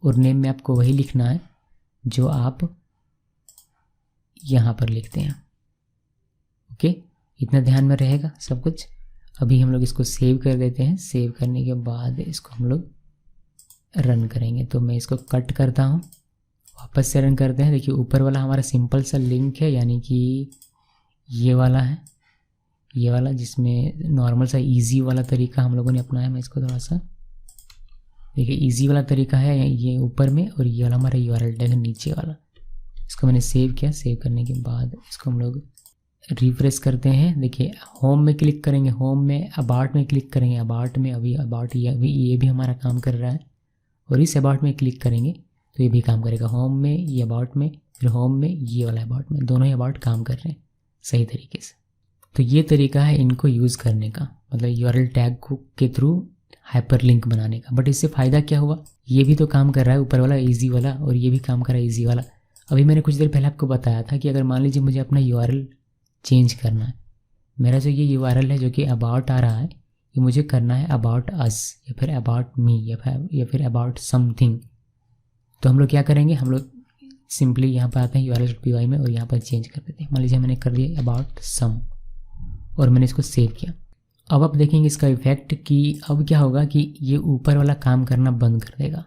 और नेम में आपको वही लिखना है जो आप यहाँ पर लिखते हैं। ओके, इतना ध्यान में रहेगा सब कुछ। अभी हम लोग इसको सेव कर देते हैं। सेव करने के बाद इसको हम लोग रन करेंगे। तो मैं इसको कट करता हूँ, वापस से रन करते हैं। देखिए ऊपर वाला हमारा सिंपल सा लिंक है, यानी कि ये वाला है, ये वाला जिसमें नॉर्मल सा इजी वाला तरीका हम लोगों ने अपनाया। मैं इसको थोड़ा सा देखिए, इजी वाला तरीका है ये ऊपर में, और ये वाला हमारा URL टैग है नीचे वाला। इसको मैंने सेव किया। सेव करने के बाद इसको हम लोग रिफ्रेश करते हैं। देखिए होम में क्लिक करेंगे, होम में अबाउट में क्लिक करेंगे, अबाउट में अभी अबाउट ये भी हमारा काम कर रहा है, और इस अबाउट में क्लिक करेंगे तो ये भी काम करेगा। होम में ये अबाउट में, फिर होम में ये वाला अबाउट में, दोनों ही अबाउट काम कर रहे हैं सही तरीके से। तो ये तरीका है इनको यूज़ करने का, मतलब URL टैग को के थ्रू हाइपरलिंक बनाने का। बट इससे फ़ायदा क्या हुआ? ये भी तो काम कर रहा है ऊपर वाला ईजी वाला, और ये भी काम कर रहा है ईजी वाला। अभी मैंने कुछ देर पहले आपको बताया था कि अगर मान लीजिए मुझे अपना URL चेंज करना है, मेरा जो ये URL है जो कि अबाउट आ रहा है, ये मुझे करना है अबाउट अस, या फिर अबाउट मी, या फिर अबाउट समथिंग। तो हम लोग क्या करेंगे? हम लोग सिंपली यहाँ पर आते हैं urls.py में, और यहाँ पर चेंज कर देते हैं। मान लीजिए मैंने कर दिया अबाउट सम, और मैंने इसको सेव किया। अब आप देखेंगे इसका इफेक्ट कि अब क्या होगा कि ये ऊपर वाला काम करना बंद कर देगा।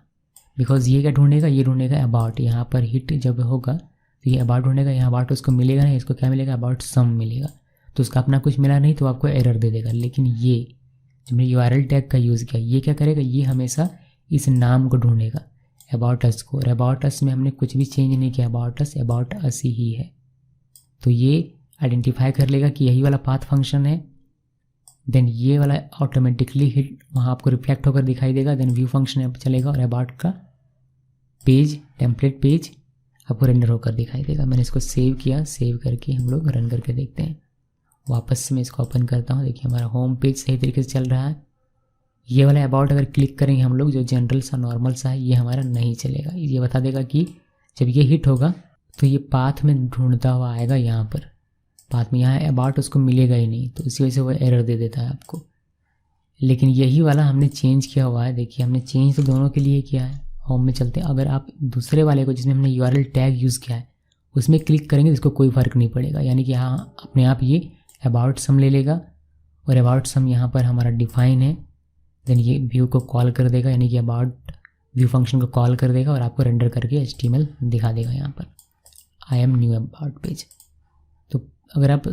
बिकॉज ये क्या ढूंढेगा? ये ढूंढेगा अबाउट। यहाँ पर हिट जब होगा तो ये अबाउट ढूंढेगा, यहाँ अबाउट उसको मिलेगा नहीं, इसको क्या मिलेगा? अबाउट सम मिलेगा। तो उसका अपना कुछ मिला नहीं तो आपको एरर दे देगा। लेकिन ये जब मैंने URL टैग का यूज़ किया, ये क्या करेगा? ये हमेशा इस नाम को ढूंढेगा, अबाउट अस को। और अबाउट अस में हमने कुछ भी चेंज नहीं किया, अबाउट अस ही है। तो ये आइडेंटिफाई कर लेगा कि यही वाला पाथ फंक्शन है। देन ये वाला ऑटोमेटिकली हिट वहाँ आपको रिफ्लेक्ट होकर दिखाई देगा। देन व्यू फंक्शन यहाँ पर चलेगा, और अबाउट का पेज, टेम्पलेट पेज आपको रेंडर होकर दिखाई देगा। मैंने इसको सेव किया। सेव करके हम लोग रन करके देखते हैं। वापस से मैं इसको ओपन करता हूँ। देखिए हमारा होम पेज सही तरीके से चल रहा है। ये वाला अबाउट अगर क्लिक करेंगे हम लोग, जो जनरल सा नॉर्मल सा है, ये हमारा नहीं चलेगा। ये बता देगा कि जब ये हिट होगा तो ये पाथ में ढूंढता हुआ आएगा यहाँ पर, पाथ में। यहाँ अबाउट उसको मिलेगा ही नहीं, तो इसी वजह से वो एरर दे देता है आपको। लेकिन यही वाला हमने चेंज किया हुआ है। देखिए हमने चेंज तो दोनों के लिए किया है। होम में चलते हैं। अगर आप दूसरे वाले को जिसमें हमने URL टैग यूज़ किया है उसमें क्लिक करेंगे तो इसको कोई फ़र्क नहीं पड़ेगा, यानी कि हाँ अपने आप ये अबाउट सम ले लेगा, और अबाउट सम यहाँ पर हमारा डिफाइन है। देन ये व्यू को कॉल कर देगा, यानी कि अबाउट व्यू फंक्शन को कॉल कर देगा, और आपको रेंडर करके HTML दिखा देगा यहाँ पर, I am knew about page. तो अगर आप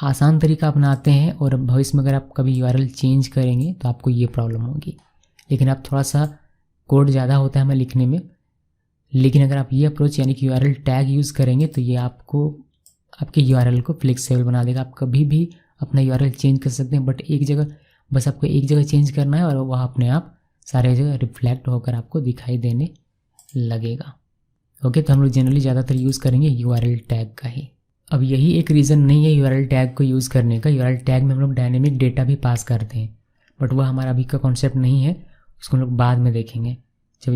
आसान तरीका अपनाते हैं और भविष्य में अगर आप कभी URL चेंज करेंगे तो आपको ये प्रॉब्लम होगी। लेकिन आप थोड़ा सा कोड ज़्यादा होता है हमें लिखने में, लेकिन अगर आप ये अप्रोच यानी कि URL टैग यूज़ करेंगे तो ये आपको आपके URL को फ्लेक्सिबल बना देगा। आप कभी भी अपना URL चेंज कर सकते हैं, बट एक जगह, बस आपको एक जगह चेंज करना है और वह अपने आप सारे जगह रिफ्लेक्ट होकर आपको दिखाई देने लगेगा। ओके, तो हम लोग जनरली ज़्यादातर यूज़ करेंगे URL टैग का ही। अब यही एक रीज़न नहीं है URL टैग को यूज़ करने का। URL टैग में हम लोग डायनेमिक डेटा भी पास करते हैं, बट वह हमारा अभी का कॉन्सेप्ट नहीं है, उसको हम लोग बाद में देखेंगे। जब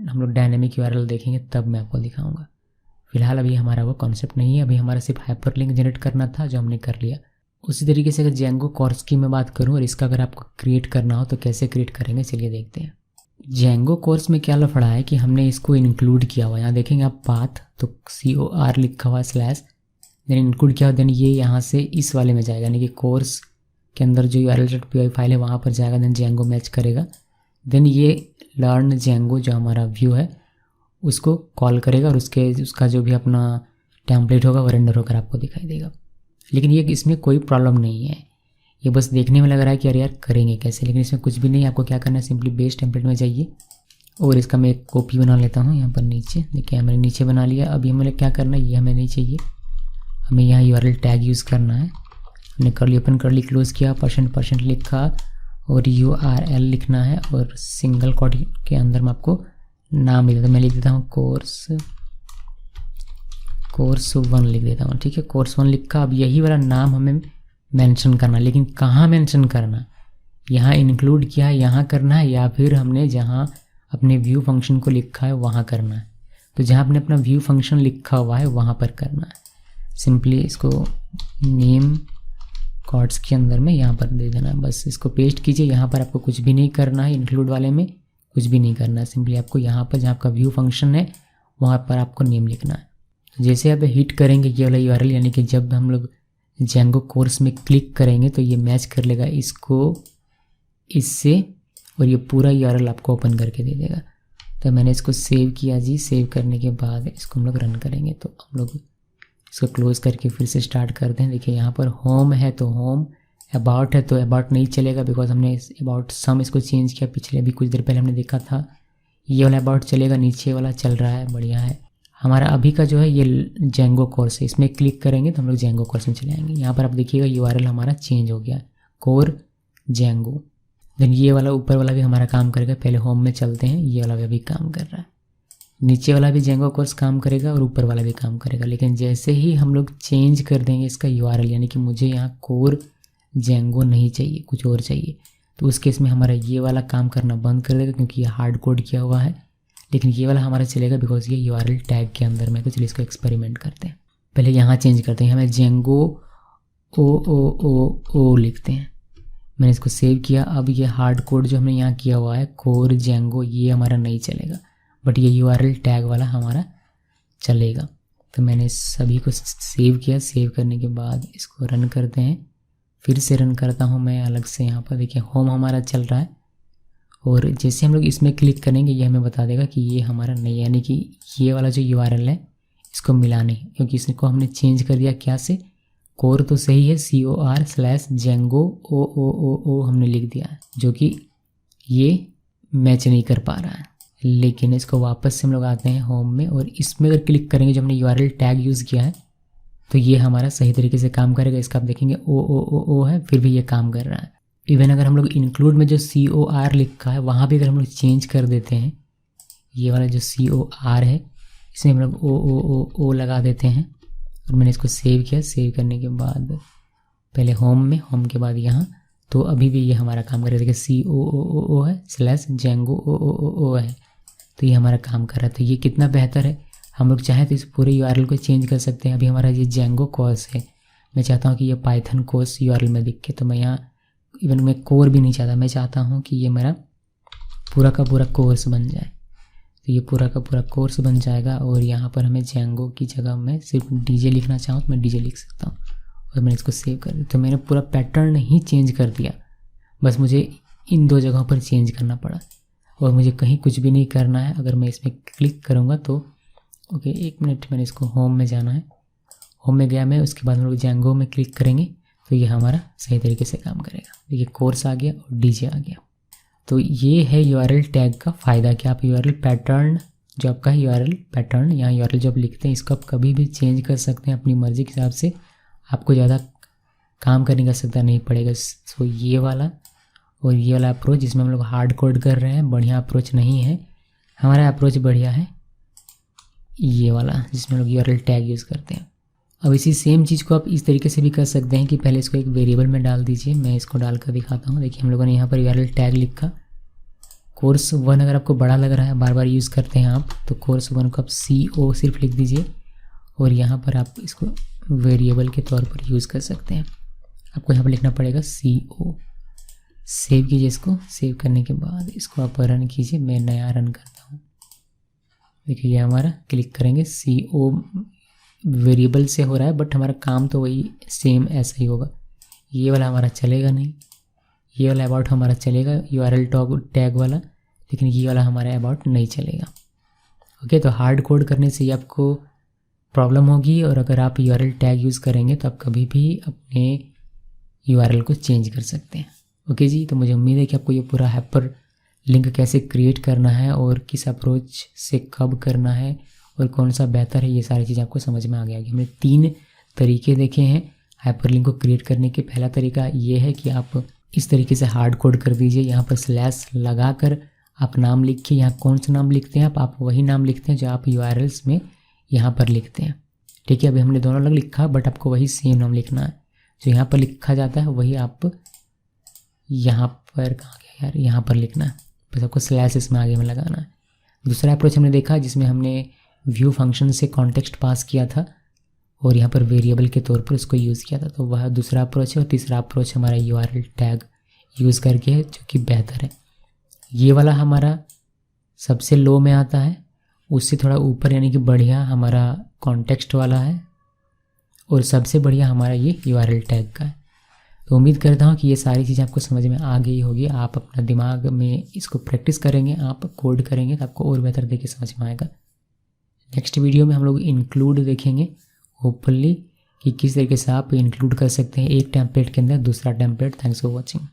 हम लोग डायनेमिक URL देखेंगे तब मैं आपको दिखाऊंगा। फिलहाल अभी हमारा वो कॉन्सेप्ट नहीं है, अभी हमारा सिर्फ हाइपरलिंक जनरेट करना था जो हमने कर लिया। उसी तरीके से अगर जेंगो कोर्स की मैं बात करूं और इसका अगर आपको क्रिएट करना हो तो कैसे क्रिएट करेंगे, चलिए देखते हैं। जेंगो कोर्स में क्या लफड़ा है कि हमने इसको इंक्लूड किया हुआ है। यहाँ देखेंगे आप पाथ, तो COR लिखा हुआ स्लैश, देन इंक्लूड किया हुआ, देन ये यहाँ से इस वाले में जाएगा, यानी कि कोर्स के अंदर जो url.py फाइल है वहाँ पर जाएगा, देन जेंगो मैच करेगा। देन ये लर्न जेंगो जो हमारा व्यू है उसको कॉल करेगा, और उसका जो भी अपना टेम्पलेट होगा वो रेंडर होकर आपको दिखाई देगा। लेकिन ये इसमें कोई प्रॉब्लम नहीं है, ये बस देखने में लग रहा है कि अरे यार करेंगे कैसे, लेकिन इसमें कुछ भी नहीं। आपको क्या करना है, सिंपली बेस टेम्पलेट में जाइए और इसका मैं एक कॉपी बना लेता हूँ यहाँ पर नीचे। देखिए मैंने नीचे बना लिया। अभी हमें क्या करना है, ये हमें नहीं चाहिए, हमें यहाँ URL टैग यूज़ करना है। हमने कर्ली ओपन कर्ली क्लोज किया, %% लिखा और URL लिखना है, और सिंगल कोट के अंदर में आपको नाम मिलेगा। तो मैं लिख देता हूँ कोर्स course1 लिख देता हूँ, ठीक है। course1 लिखा। अब यही वाला नाम हमें मेंशन करना, लेकिन कहाँ मेंशन करना, यहाँ इंक्लूड किया है यहाँ करना है, या फिर हमने जहाँ अपने व्यू फंक्शन को लिखा है वहाँ करना है। तो जहाँ आपने अपना व्यू फंक्शन लिखा हुआ है वहाँ पर करना है। सिंपली इसको नेम कॉर्ड्स के अंदर में यहाँ पर दे देना है, बस इसको पेस्ट कीजिए। यहाँ पर आपको कुछ भी नहीं करना है, इंक्लूड वाले में कुछ भी नहीं करना है। सिंपली आपको यहाँ पर जहाँ आपका व्यू फंक्शन है वहाँ पर आपको नेम लिखना है। तो जैसे आप हिट करेंगे ये वाला यूआरएल, यानी कि जब हम लोग जेंगो कोर्स में क्लिक करेंगे तो ये मैच कर लेगा इसको इससे, और ये पूरा यूआरएल आपको ओपन करके दे देगा। तो मैंने इसको सेव किया जी। सेव करने के बाद इसको हम लोग रन करेंगे, तो हम लोग इसको क्लोज करके फिर से स्टार्ट करते हैं। देखिए यहाँ पर होम है तो होम, अबाउट है तो अबाउट नहीं चलेगा, बिकॉज हमने अबाउट सम इसको चेंज किया। पिछले अभी कुछ देर पहले हमने देखा था ये वाला अबाउट चलेगा, नीचे वाला चल रहा है, बढ़िया है। हमारा अभी का जो है ये जेंगो कोर्स है, इसमें क्लिक करेंगे तो हम लोग जेंगो कोर्स में चले आएंगे। यहाँ पर आप देखिएगा यूआरएल हमारा चेंज हो गया, कोर जेंगो। देन ये वाला ऊपर वाला भी हमारा काम करेगा। पहले होम में चलते हैं, ये वाला भी अभी काम कर रहा है। नीचे वाला भी जेंगो कोर्स काम करेगा और ऊपर वाला भी काम करेगा, लेकिन जैसे ही हम लोग चेंज कर देंगे इसका यूआरएल, यानी कि मुझे यहाँ कोर जेंगो नहीं चाहिए, कुछ और चाहिए, तो उस केस में हमारा ये वाला काम करना बंद कर देगा, क्योंकि ये हार्ड कोड किया हुआ है। लेकिन ये वाला हमारा चलेगा बिकॉज ये यूआरएल टैग के अंदर में। तो चलिए इसको एक्सपेरिमेंट करते हैं। पहले यहाँ चेंज करते हैं, हमें जेंगो ओ लिखते हैं। मैंने इसको सेव किया। अब ये हार्ड कोड जो हमने यहाँ किया हुआ है कोर जेंगो, ये हमारा नहीं चलेगा, बट ये यूआरएल टैग वाला हमारा चलेगा। तो मैंने सभी को सेव किया। सेव करने के बाद इसको रन करते हैं। फिर से रन करता हूँ मैं अलग से। यहाँ पर देखिए होम हमारा चल रहा है, और जैसे हम लोग इसमें क्लिक करेंगे ये हमें बता देगा कि ये हमारा नहीं, यानी कि ये वाला जो यूआरएल है इसको मिला नहीं, क्योंकि इसको हमने चेंज कर दिया क्या से, कोर तो सही है COR/Django ओ हमने लिख दिया है, जो कि ये मैच नहीं कर पा रहा है। लेकिन इसको वापस से हम लोग आते हैं होम में, और इसमें अगर क्लिक करेंगे जो हमने यूआरएल टैग यूज़ किया है तो ये हमारा सही तरीके से काम करेगा। इसका आप देखेंगे ओ है, फिर भी ये काम कर रहा है। इवन अगर हम लोग इंक्लूड में जो COR लिखा है वहाँ भी अगर हम लोग चेंज कर देते हैं, ये वाला जो COR है इसमें हम लोग ओ लगा देते हैं। और मैंने इसको सेव किया। सेव करने के बाद पहले होम में, होम के बाद यहाँ, तो अभी भी ये हमारा काम कर रहा है। देखिए COO है /Django ओ है, तो ये हमारा काम कर रहा है। तो ये कितना बेहतर है। हम लोग चाहें तो इस पूरे यूआरएल को चेंज कर सकते हैं। अभी हमारा ये जेंगो कोर्स है, मैं चाहता हूँ कि ये पाइथन कोर्स यूआरएल में दिखे, तो मैं यहाँ इवन मैं कोर भी नहीं चाहता, मैं चाहता हूँ कि ये मेरा पूरा का पूरा कोर्स बन जाए। तो ये पूरा का पूरा कोर्स बन जाएगा, और यहाँ पर हमें जेंगो की जगह मैं सिर्फ DJ लिखना चाहूँ तो मैं DJ लिख सकता हूँ। और मैंने इसको सेव कर दिया। तो मैंने पूरा पैटर्न ही चेंज कर दिया, बस मुझे इन दो जगहों पर चेंज करना पड़ा, और मुझे कहीं कुछ भी नहीं करना है। अगर मैं इसमें क्लिक करूँगा तो ओके, एक मिनट, मैंने इसको होम में जाना है। होम में गया मैं, उसके बाद हम लोग जेंगो में क्लिक करेंगे तो ये हमारा सही तरीके से काम करेगा। देखिए कोर्स आ गया और DJ आ गया। तो ये है यूआरएल टैग का फ़ायदा कि आप यूआरएल पैटर्न, जो आपका यूआरएल पैटर्न यहाँ यूआरएल जो आप लिखते हैं इसको आप कभी भी चेंज कर सकते हैं अपनी मर्ज़ी के हिसाब से। आपको ज़्यादा काम करने का आवश्यकता नहीं पड़ेगा। सो ये वाला और ये वाला अप्रोच जिसमें हम लोग हार्ड कोड कर रहे हैं, बढ़िया अप्रोच नहीं है। हमारा अप्रोच बढ़िया है ये वाला, जिसमें लोग यूआरएल टैग यूज़ करते हैं। अब इसी सेम चीज़ को आप इस तरीके से भी कर सकते हैं कि पहले इसको एक वेरिएबल में डाल दीजिए। मैं इसको डाल कर दिखाता हूँ। देखिए हम लोगों ने यहाँ पर यूआरएल टैग लिखा course1। अगर आपको बड़ा लग रहा है, बार बार यूज़ करते हैं आप, तो course1 को आप CO सिर्फ लिख दीजिए, और यहाँ पर आप इसको वेरिएबल के तौर पर यूज़ कर सकते हैं। आपको यहाँ पर लिखना पड़ेगा CO। सेव कीजिए इसको। सेव करने के बाद इसको आप रन कीजिए। मैं नया रन करता हूँ। देखिए ये हमारा, क्लिक करेंगे CO वेरिएबल से हो रहा है, बट हमारा काम तो वही सेम ऐसा ही होगा। ये वाला हमारा चलेगा नहीं, ये वाला अबाउट हमारा चलेगा यूआरएल टैग वाला, लेकिन ये वाला हमारा अबाउट नहीं चलेगा। ओके, तो हार्ड कोड करने से ही आपको प्रॉब्लम होगी, और अगर आप यूआरएल टैग यूज़ करेंगे तो आप कभी भी अपने यूआरएल को चेंज कर सकते हैं। ओके जी, तो मुझे उम्मीद है कि आपको ये पूरा हाइपर लिंक कैसे क्रिएट करना है और किस अप्रोच से कब करना है और कौन सा बेहतर है, ये सारी चीज़ आपको समझ में आ गया कि हमने 3 तरीके देखे हैं हाइपर लिंक को क्रिएट करने के। पहला तरीका ये है कि आप इस तरीके से हार्ड कोड कर दीजिए। यहाँ पर स्लैश लगा कर आप नाम लिखिए। यहाँ कौन सा नाम लिखते हैं आप वही नाम लिखते हैं जो आप यूआरएल्स में यहाँ पर लिखते हैं, ठीक है, अभी हमने दोनों अलग लिखा बट आपको वही सेम नाम लिखना है। जो यहाँ पर लिखा जाता है वही आप यहाँ पर, कहाँ गया यार, यहाँ पर लिखना है, बस आपको स्लैश इसमें आगे में लगाना है। दूसरा अप्रोच हमने देखा जिसमें हमने व्यू फंक्शन से कॉन्टेक्स्ट पास किया था और यहाँ पर वेरिएबल के तौर पर उसको यूज़ किया था, तो वह दूसरा अप्रोच है। और तीसरा अप्रोच हमारा URL टैग यूज़ करके है, जो कि बेहतर है। ये वाला हमारा सबसे लो में आता है, उससे थोड़ा ऊपर यानी कि बढ़िया हमारा कॉन्टेक्स्ट वाला है, और सबसे बढ़िया हमारा ये URL टैग का है। तो उम्मीद करता हूँ कि ये सारी चीज़ें आपको समझ में आ गई होगी। आप अपना दिमाग में इसको प्रैक्टिस करेंगे, आप कोड करेंगे तो आपको और बेहतर देखिए समझ में आएगा। नेक्स्ट वीडियो में हम लोग इंक्लूड देखेंगे होपफुली कि किस तरीके से आप इंक्लूड कर सकते हैं एक टेम्पलेट के अंदर दूसरा टेम्पलेट। Thanks for watching.